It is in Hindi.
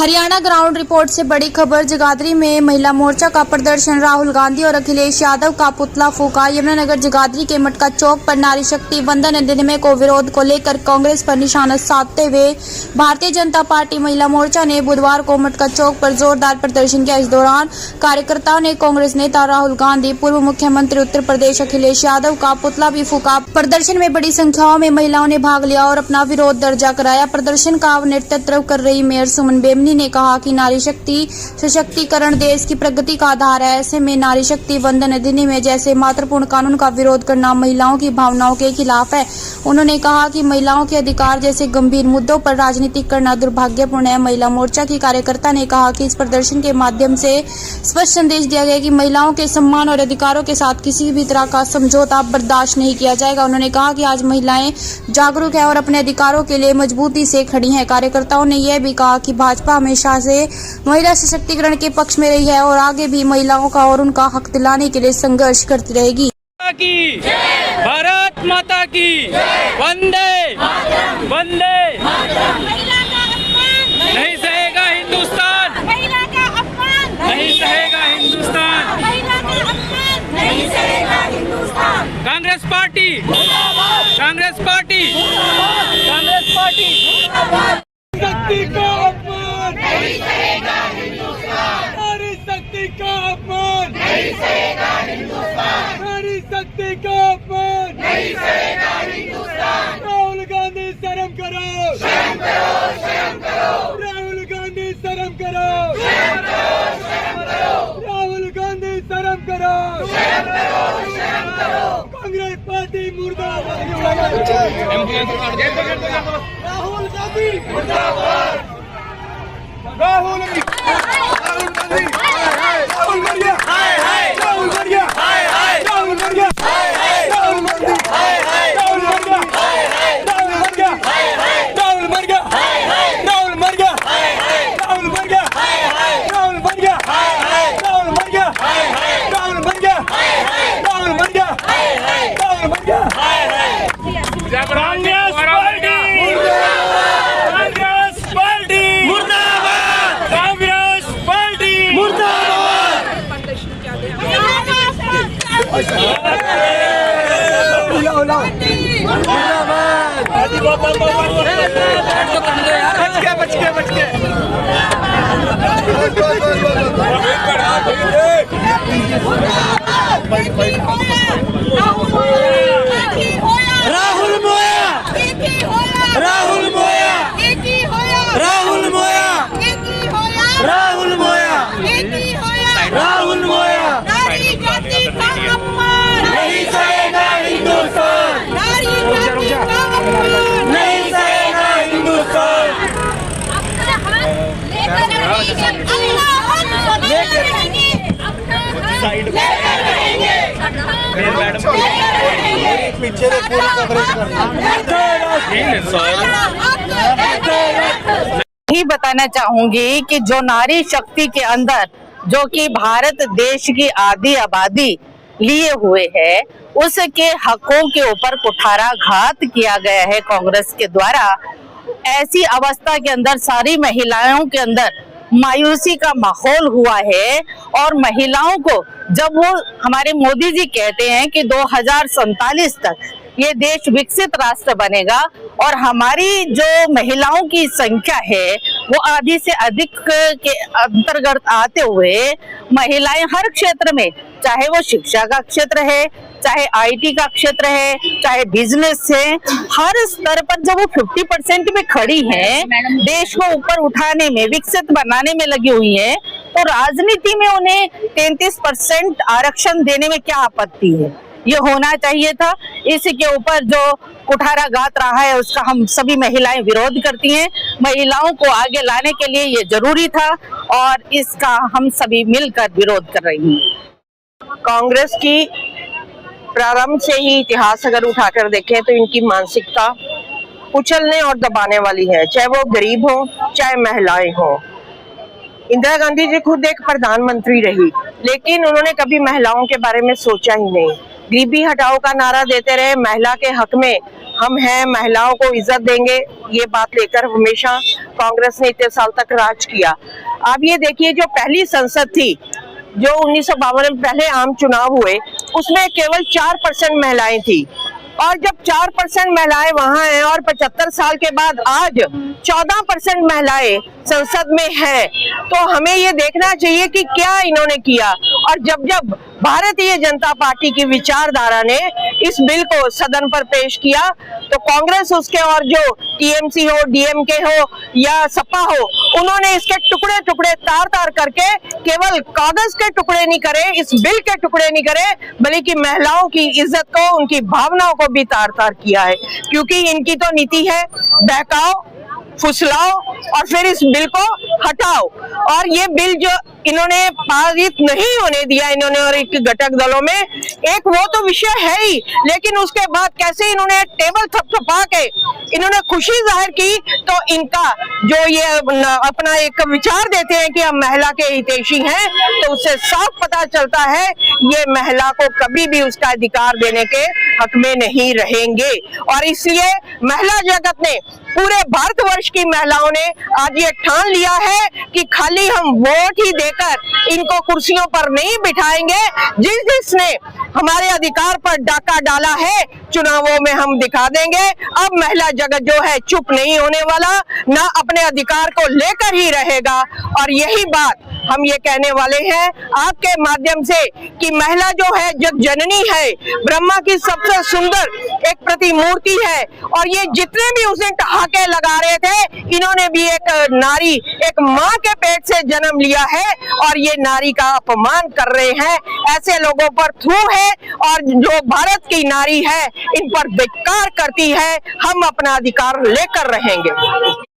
हरियाणा ग्राउंड रिपोर्ट से बड़ी खबर। जगाधरी में महिला मोर्चा का प्रदर्शन। राहुल गांधी और अखिलेश यादव का पुतला फूंका। यमुनानगर जगाधरी के मटका चौक पर नारी शक्ति वंदन अधिनियम को विरोध को लेकर कांग्रेस पर निशाना साधते हुए भारतीय जनता पार्टी महिला मोर्चा ने बुधवार को मटका चौक पर जोरदार प्रदर्शन किया। इस दौरान कार्यकर्ताओं ने कांग्रेस नेता राहुल गांधी, पूर्व मुख्यमंत्री उत्तर प्रदेश अखिलेश यादव का पुतला भी फूंका। प्रदर्शन में बड़ी संख्याओं में महिलाओं ने भाग लिया और अपना विरोध दर्ज कराया। प्रदर्शन का नेतृत्व कर रही मेयर सुमन बेमनी ने कहा कि नारी शक्ति सशक्तिकरण देश की प्रगति का आधार है। ऐसे में नारी शक्ति वंदन अधिनियम जैसे महत्वपूर्ण कानून का विरोध करना महिलाओं की भावनाओं के खिलाफ है। उन्होंने कहा कि महिलाओं के अधिकार जैसे गंभीर मुद्दों पर राजनीति करना दुर्भाग्यपूर्ण है। महिला मोर्चा की कार्यकर्ता ने कहा कि इस प्रदर्शन के माध्यम से स्पष्ट संदेश दिया गया कि महिलाओं के सम्मान और अधिकारों के साथ किसी भी तरह का समझौता बर्दाश्त नहीं किया जाएगा। उन्होंने कहा कि आज महिलाएं जागरूक है और अपने अधिकारों के लिए मजबूती से खड़ी हैं। कार्यकर्ताओं ने यह भी कहा कि भाजपा हमेशा से महिला सशक्तिकरण के पक्ष में रही है और आगे भी महिलाओं का और उनका हक दिलाने के लिए संघर्ष करती रहेगी। भारत माता की वंदे वंदे। नहीं सहेगा हिंदुस्तान, नहीं सहेगा Hindustan. Congress party, Congress party, Congress party. शक्ति का अपमान नहीं सहेगा हिंदुस्तान। नारी शक्ति का अपमान नहीं सहेगा हिंदुस्तान। नारी शक्ति का अपमान नहीं सहेगा हिंदुस्तान। राहुल गांधी शर्म करो, शर्म करो, शर्म करो। राहुल गांधी शर्म करो, शर्म करो, शर्म करो। राहुल गांधी शर्म करो, शर्म करो, शर्म करो। कांग्रेस पार्टी मुर्दाबाद। राहुल गांधी मुर्दाबाद। राहुल गांधी, राहुल मरिया, हाय हाय। राहुल मरिया, हाय हाय। राहुल मरिया, हाय हाय। राहुल मरिया, हाय हाय। राहुल मरिया, हाय हाय। राहुल मरिया, हाय हाय। राहुल मरिया, हाय हाय। राहुल मरिया, हाय हाय। राहुल मरिया, हाय हाय। राहुल मरिया, हाय हाय। राहुल मरिया, हाय हाय। राहुल मरिया, हाय हाय। राहुल मरिया, हाय हाय। राहुल मरिया, हाय हाय। कांग्रेस पार्टी मुर्दाबाद, कांग्रेस पार्टी मुर्दाबाद, कांग्रेस पार्टी बच के बच के। राहुल मोया, राहुल मोया, राहुल मोया, राहुल मोया, राहुल मोया। नहीं सहेगा हिंदुस्तान, नहीं सहेगा हिंदुस्तान। पीछे पूरी कवरेज ही बताना चाहूंगी कि जो नारी शक्ति के अंदर जो कि भारत देश की आधी आबादी लिए हुए है, उसके हकों के ऊपर कुठाराघात किया गया है कांग्रेस के द्वारा। ऐसी अवस्था के अंदर सारी महिलाओं के अंदर मायूसी का माहौल हुआ है और महिलाओं को जब वो हमारे मोदी जी कहते हैं कि 2047 तक ये देश विकसित राष्ट्र बनेगा और हमारी जो महिलाओं की संख्या है वो आधी से अधिक के अंतर्गत आते हुए महिलाएं हर क्षेत्र में, चाहे वो शिक्षा का क्षेत्र है, चाहे आईटी का क्षेत्र है, चाहे बिजनेस है, हर स्तर पर जब वो 50% में खड़ी हैं, देश को ऊपर उठाने में, विकसित बनाने में लगी हुई है, तो राजनीति में उन्हें 33% आरक्षण देने में क्या आपत्ति है? ये होना चाहिए था। इसके ऊपर जो कुठाराघात रहा है उसका हम सभी महिलाएं विरोध करती हैं। महिलाओं को आगे लाने के लिए ये जरूरी था और इसका हम सभी मिलकर विरोध कर रही हैं। कांग्रेस की प्रारंभ से ही इतिहास अगर उठाकर देखें तो इनकी मानसिकता कुचलने और दबाने वाली है, चाहे वो गरीब हो, चाहे महिलाएं हो। इंदिरा गांधी जी खुद एक प्रधानमंत्री रही, लेकिन उन्होंने कभी महिलाओं के बारे में सोचा ही नहीं। गरीबी हटाओ का नारा देते रहे, महिला के हक में हम हैं, महिलाओं को इज्जत देंगे, ये बात लेकर हमेशा कांग्रेस ने इतने साल तक राज किया। अब ये देखिए, जो पहली संसद थी, जो 1952 में पहले आम चुनाव हुए, उसमें केवल 4% महिलाएं थी, और जब 4% महिलाएं वहां हैं और 75 साल के बाद आज 14% महिलाएं संसद में हैं, तो हमें ये देखना चाहिए कि क्या इन्होंने किया। और जब जब भारतीय जनता पार्टी की विचारधारा ने इस बिल को सदन पर पेश किया, तो कांग्रेस उसके और जो टीएमसी हो, डीएमके हो या सपा हो, उन्होंने इसके टुकड़े टुकड़े तार तार करके केवल कागज के टुकड़े नहीं करे, इस बिल के टुकड़े नहीं करे, बल्कि महिलाओं की इज्जत को, उनकी भावनाओं को भी तार तार किया है। क्योंकि इनकी तो नीति है बहकाओ, फुसलाओ और फिर इस बिल को हटाओ। और ये बिल जो इन्होंने पारित नहीं होने दिया, इन्होंने और एक घटक दलों में, एक वो तो विषय है ही, लेकिन उसके बाद कैसे इन्होंने टेबल थपथपा के इन्होंने खुशी जाहिर की, तो इनका जो ये अपना एक विचार देते हैं कि हम महिला के हितैषी हैं, तो उससे साफ पता चलता है ये महिला को कभी भी उसका अधिकार देने के हक में नहीं रहेंगे। और इसलिए महिला जगत ने, पूरे भारतवर्ष की महिलाओं ने आज ये ठान लिया है कि खाली हम वोट ही देकर इनको कुर्सियों पर नहीं बिठाएंगे, जिसने हमारे अधिकार पर डाका डाला है चुनावों में हम दिखा देंगे। अब महिला जगत जो है चुप नहीं होने वाला, ना अपने अधिकार को लेकर ही रहेगा। और यही बात हम ये कहने वाले हैं आपके माध्यम से कि महिला जो है जग जननी है, ब्रह्मा की सबसे सुंदर एक प्रतिमूर्ति है, और ये जितने भी उसे ठहाके लगा रहे थे, इन्होंने भी एक नारी, एक माँ के पेट से जन्म लिया है, और ये नारी का अपमान कर रहे हैं। ऐसे लोगों पर थू है, और जो भारत की नारी है इन पर धिक्कार करती है। हम अपना अधिकार लेकर रहेंगे।